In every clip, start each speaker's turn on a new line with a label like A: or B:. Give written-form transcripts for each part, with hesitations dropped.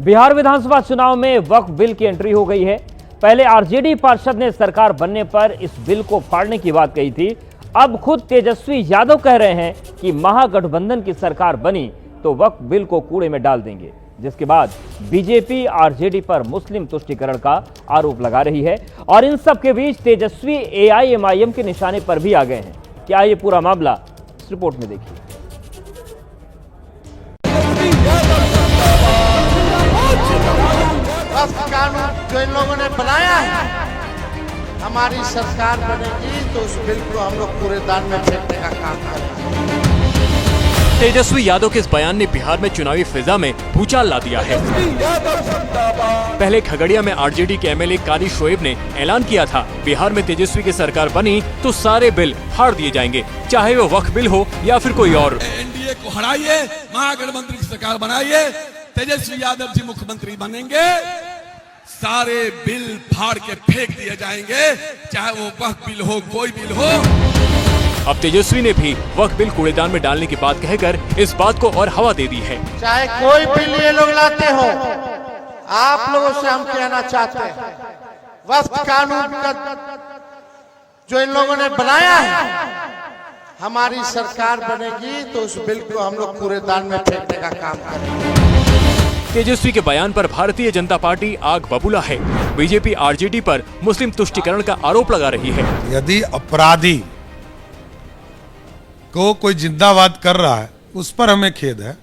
A: बिहार विधानसभा चुनाव में वक्फ बिल की एंट्री हो गई है। पहले आरजेडी पार्षद ने सरकार बनने पर इस बिल को फाड़ने की बात कही थी। अब खुद तेजस्वी यादव कह रहे हैं कि महागठबंधन की सरकार बनी तो वक्फ बिल को कूड़े में डाल देंगे, जिसके बाद बीजेपी आरजेडी पर मुस्लिम तुष्टीकरण का आरोप लगा रही है। और इन सब के बीच तेजस्वी एआईएमआईएम के निशाने पर भी आ गए हैं। क्या ये पूरा मामला इस रिपोर्ट में देखिए।
B: कानून जो इन लोगों ने बनाया है, हमारी सरकार बनेगी तो उस बिल को हम लोग कूड़ेदान में फेंकने का काम करेंगे।
C: तेजस्वी यादव के इस बयान ने बिहार में चुनावी फिजा में भूचाल ला दिया है। पहले खगड़िया में आरजेडी के एमएलए कादी शोएब ने ऐलान किया था, बिहार में तेजस्वी की सरकार बनी तो सारे बिल फाड़ दिए जाएंगे, चाहे वो वक्फ बिल हो या फिर कोई और।
D: एनडीए को हराइए, महागठबंधन की सरकार बनाइए, तेजस्वी यादव जी मुख्यमंत्री बनेंगे, सारे बिल फाड़ के फेंक दिए जाएंगे, चाहे वो वक्फ बिल हो कोई बिल हो।
C: अब तेजस्वी ने भी वक्फ बिल कूड़ेदान में डालने की बात कहकर इस बात को और हवा दे दी है।
B: चाहे कोई बिल ये लोग लाते हो, आप लोगों से हम कहना चाहते हैं, वक्फ कानून का जो इन लोगों ने बनाया है, हमारी सरकार बनेगी तो उस बिल को हम लोग कूड़ेदान में फेंकने का काम करेंगे।
C: तेजस्वी के बयान पर भारतीय जनता पार्टी आग बबूला है। बीजेपी आरजेडी पर मुस्लिम तुष्टीकरण का आरोप लगा रही है।
E: यदि अपराधी को कोई जिंदाबाद कर रहा है, उस पर हमें खेद है।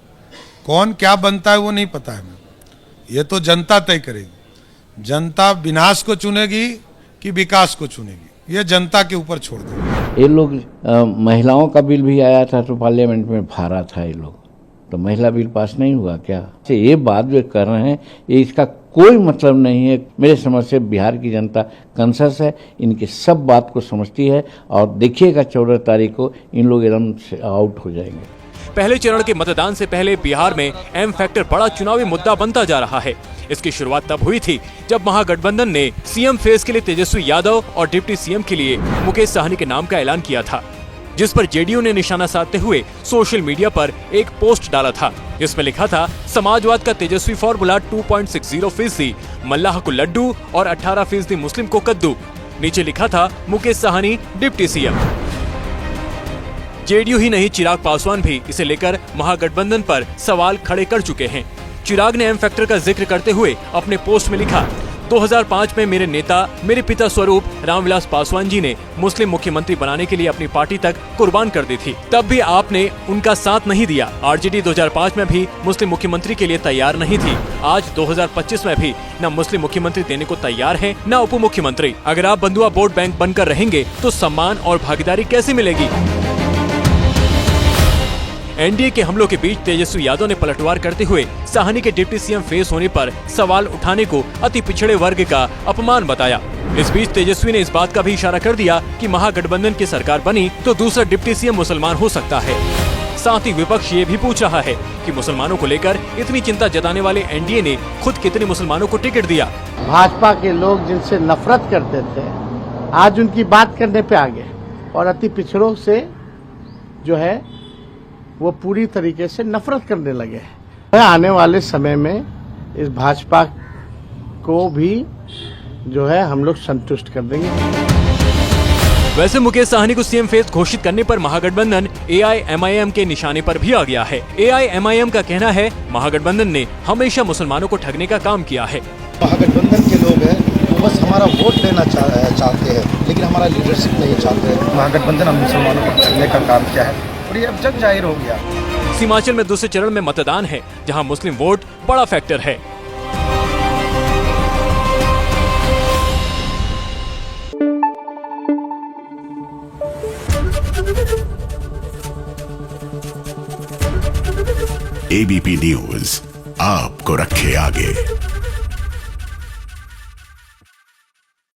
E: कौन क्या बनता है वो नहीं पता है हमें, ये तो जनता तय करेगी। जनता विनाश को चुनेगी कि विकास को चुनेगी, ये जनता के ऊपर छोड़ देगी।
F: ये लोग महिलाओं का बिल भी आया था तो पार्लियामेंट में फाड़ा था ये लोग, तो महिला बिल पास नहीं हुआ क्या? ये बात जो कर रहे हैं ये इसका कोई मतलब नहीं है। मेरे समझ से बिहार की जनता कॉन्शियस है, इनके सब बात को समझती है और देखिएगा 14 तारीख को इन लोग एकदम से आउट हो जाएंगे।
C: पहले चरण के मतदान से पहले बिहार में एम फैक्टर बड़ा चुनावी मुद्दा बनता जा रहा है। इसकी शुरुआत तब हुई थी जब महागठबंधन ने सीएम फेस के लिए तेजस्वी यादव और डिप्टी सीएम के लिए मुकेश साहनी के नाम का ऐलान किया था, जिस पर जेडीयू ने निशाना साधते हुए सोशल मीडिया पर एक पोस्ट डाला था, जिसमें लिखा था, समाजवाद का तेजस्वी फॉर्मूला 2.60%, मल्लाह को लड्डू और 18% मुस्लिम को कद्दू। नीचे लिखा था, मुकेश साहनी डिप्टी सीएम। जेडीयू ही नहीं, चिराग पासवान भी इसे लेकर महागठबंधन पर सवाल खड़े कर चुके हैं। चिराग ने एम फैक्टर का जिक्र करते हुए अपने पोस्ट में लिखा, 2005 में मेरे नेता, मेरे पिता स्वरूप रामविलास पासवान जी ने मुस्लिम मुख्यमंत्री बनाने के लिए अपनी पार्टी तक कुर्बान कर दी थी। तब भी आपने उनका साथ नहीं दिया। आरजेडी 2005 में भी मुस्लिम मुख्यमंत्री के लिए तैयार नहीं थी। आज 2025 में भी न मुस्लिम मुख्यमंत्री देने को तैयार है, न उप मुख्यमंत्री। अगर आप बंधुआ वोट बैंक बनकर रहेंगे तो सम्मान और भागीदारी कैसे मिलेगी? एनडीए के हमलों के बीच तेजस्वी यादव ने पलटवार करते हुए साहनी के डिप्टी सीएम फेस होने पर सवाल उठाने को अति पिछड़े वर्ग का अपमान बताया। इस बीच तेजस्वी ने इस बात का भी इशारा कर दिया कि महागठबंधन की सरकार बनी तो दूसरा डिप्टी सीएम मुसलमान हो सकता है। साथ ही विपक्ष ये भी पूछ रहा है कि मुसलमानों को लेकर इतनी चिंता जताने वाले एनडीए ने खुद कितने मुसलमानों को टिकट दिया।
B: भाजपा के लोग जिनसे नफरत करते थे, आज उनकी बात करने पे आ गए और अति पिछड़ों से जो है वो पूरी तरीके से नफरत करने लगे हैं। आने वाले समय में इस भाजपा को भी जो है हम लोग संतुष्ट कर देंगे।
C: वैसे मुकेश साहनी को सीएम फेस घोषित करने पर महागठबंधन एआईएमआईएम के निशाने पर भी आ गया है। एआईएमआईएम का कहना है, महागठबंधन ने हमेशा मुसलमानों को ठगने का काम किया है।
G: महागठबंधन के लोग हैं वो बस हमारा वोट लेना चाहते हैं, लेकिन हमारा लीडरशिप नहीं चाहते। महागठबंधन हम मुसलमानों को ठगने का काम किया है और ये अब जग जाहिर हो गया।
C: हिमाचल में दूसरे चरण में मतदान है, जहां मुस्लिम वोट बड़ा फैक्टर है।
H: एबीपी न्यूज आपको रखे आगे।